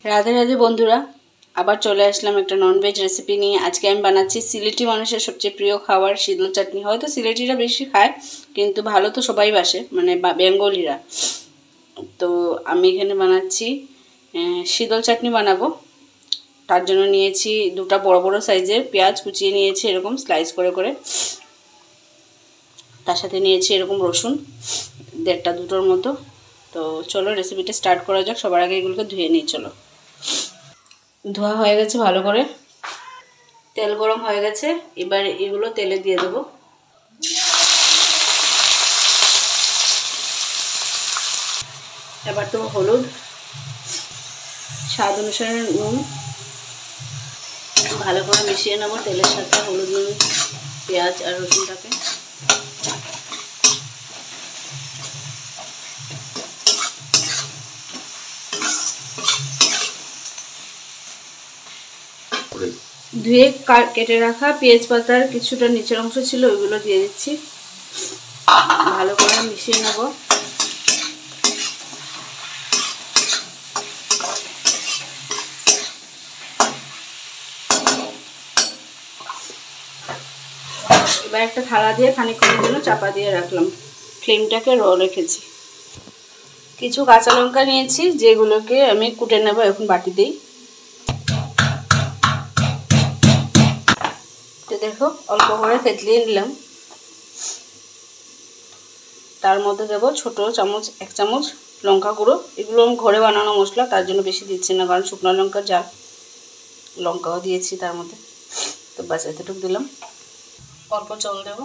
राधे राधे बंधुरा आबार चले आसलाम एक ननभेज रेसिपि निये। आज के आमि बानाच्छि सिलेटी मानुषेर सबचेये प्रिय खाबार शीतल चाटनी। हयतो सिलेटिरा बेशी खाय किन्तु भालो तो सबाई बासे माने बेंगलिरा। तो आमि एखाने बानाच्छि शीतल चाटनी बानाबो। तार जोन्नो नियेछि दुटा बड़ बड़ साइजेर पेंयाज कुचिये नियेछि एरकम स्लाइस करे करे। तार साथे नियेछि एरकम रसुन देड़टा दुटोर मतो। तो चलो रेसिपिटा स्टार्ट करा जाक। सबार आगे एगुलोके धुए निই। चलो धोया হয়ে গেছে ভালো করে। তেল গরম হয়ে গেছে। এবার এগুলো তেলে দিয়ে দেব। এবার তো হলুদ, স্বাদ অনুসারে নুন ভালো করে মিশিয়ে নেব তেলের সাথে। হলুদ, নুন, পেঁয়াজ আর রসুনটাকে धुए केटे रखा पेঁয়াজ পাতার কিছুটা নিচের অংশ ছিল ওইগুলো দিয়ে দিচ্ছি। ভালো করে মিশিয়ে নেব। এবার একটা থালা দিয়ে খানিকক্ষণের জন্য চাপা দিয়ে রাখলাম। ফ্লেমটাকে লো রেখেছি। কিছু কাঁচা লঙ্কা নিয়েছি যেগুলোকে আমি কুটে নেব এখন বাটিতেই। देखो अल्प করে থেতলিয়ে নিলাম। তার মধ্যে দেব ছোট চামচ 1 চামচ লঙ্কা গুঁড়ো। এগুলো আমি ঘরে বানানো মশলা তার জন্য বেশি দিচ্ছি না কারণ শুকনো লঙ্কা যা লঙ্কাও দিয়েছি তার মধ্যে। তো বাস এতটুকু দিলাম। অল্প জল দেব।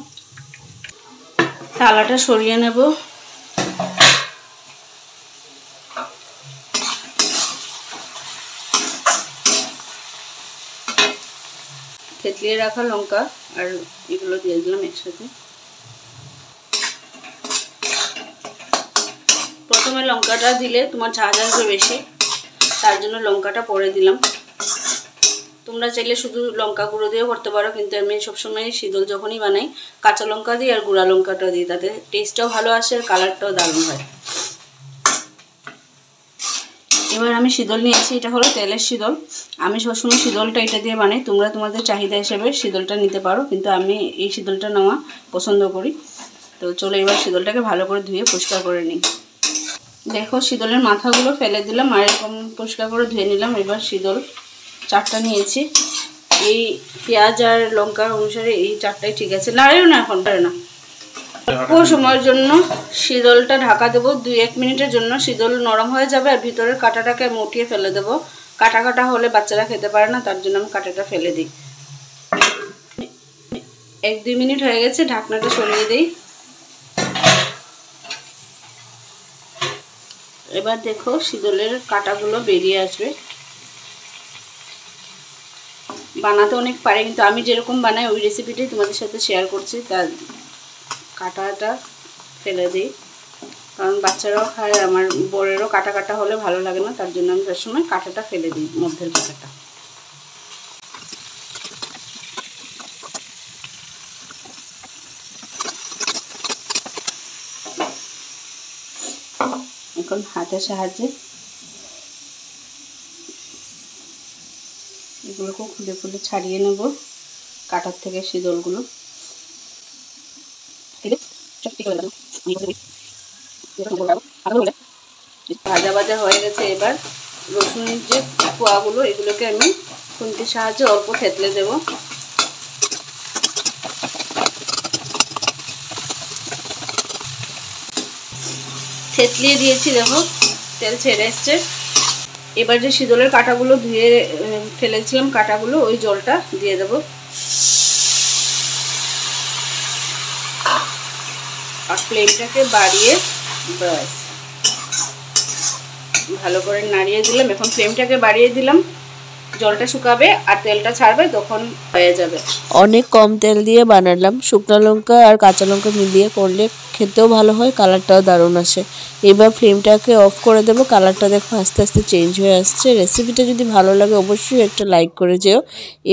থালাটা সরিয়ে নেব। থেতলিয়ে রাখা লঙ্কা আর এগুলো দিয়ে দিলাম একসাথে। প্রথমে লঙ্কাটা দিলে তোমার ঝাঁঝ আসবে বেশি তার জন্য লঙ্কাটা পরে দিলাম। তোমরা চাইলে শুধু লঙ্কা গুঁড়ো দিয়েও করতে পারো কিন্তু আমি সবসময় শীতল যখনই বানাই কাঁচা লঙ্কা দিই আর গুঁড়া লঙ্কাটা দিই, তাতে টেস্টটাও ভালো আসে আর কালারটাও দারুণ হয়। এবার আমি শীতল নিয়েছি, এটা হলো তেলের শীতল। আমি সবসময় শীতলটা এটা দিয়ে বানাই, তোমরা তোমাদের চাহিদা হিসেবে শীতলটা নিতে পারো কিন্তু আমি এই শীতলটা নেওয়া পছন্দ করি। তো চলো এবার শীতলটাকে ভালো করে ধুয়ে পরিষ্কার করে নিই। দেখো শীতলের মাথাগুলো ফেলে দিলাম আর এরকম পরিষ্কার করে ধুয়ে নিলাম। এবার শীতল 4টা নিয়েছি। এই পেঁয়াজ আর লঙ্কার অনুসারে এই 4টাই ঠিক আছে। নাড়েও না এখন না অল্প সময়ের জন্য শীতলটা ঢাকা দেবো 2-1 মিনিটের জন্য। শীতল নরম হয়ে যাবে আর ভিতরের কাঁটাটাকে আমি উঠিয়ে ফেলে দেবো। কাটা কাটা হলে বাচ্চারা খেতে পারে না তার জন্য আমি কাঁটাটা ফেলে দিই। 1-2 মিনিট হয়ে গেছে, ঢাকনাটা সরিয়ে দিই। এবার দেখো শীতলের কাঁটাগুলো বেরিয়ে আসবে। বানাতে অনেক পারে কিন্তু আমি যেরকম বানাই ওই রেসিপিটাই তোমাদের সাথে শেয়ার করছি। তার কাঁটাটা ফেলে দিই কারণ বাচ্চারাও খায়, আমার বড়েরও কাটা কাটা হলে ভালো লাগে না তার জন্য আমি সবসময় কাঁটাটা ফেলে দিই মধ্যের কাঁটাটা। এখন হাতের সাহায্যে এগুলোকে খুলে খুলে ছাড়িয়ে নেব কাঁটার থেকে শীতলগুলো। ভাজা ভাজা হয়ে গেছে। এবার রসুনের যে কোয়াগুলো এগুলোকে আমি খুন্তির সাহায্যে অল্প থেতলে দেব। থেতলিয়ে দিয়েছি, দেখো তেল ছেড়ে এসছে। এবার যে শীতলের কাঁটাগুলো ধুয়ে ফেলেছিলাম কাঁটাগুলো ওই জলটা দিয়ে দেব আর ফ্লেমটাকে বাড়িয়ে ব্যাস ভালো করে নাড়িয়ে দিলাম। এখন ফ্লেমটাকে বাড়িয়ে দিলাম, জলটা শুকাবে আর তেলটা ছাড়বে তখন হয়ে যাবে। অনেক কম তেল দিয়ে বানালাম। শুকনো লঙ্কা আর কাঁচা লঙ্কা মিলিয়ে করলে খেতেও ভালো হয়, কালারটাও দারুণ আসে। এবার ফ্লেমটাকে অফ করে দেবো। কালারটা দেখো আস্তে আস্তে চেঞ্জ হয়ে আসছে। রেসিপিটা যদি ভালো লাগে অবশ্যই একটা লাইক করে যেও।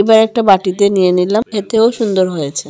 এবার একটা বাটিতে নিয়ে নিলাম, খেতেও সুন্দর হয়েছে।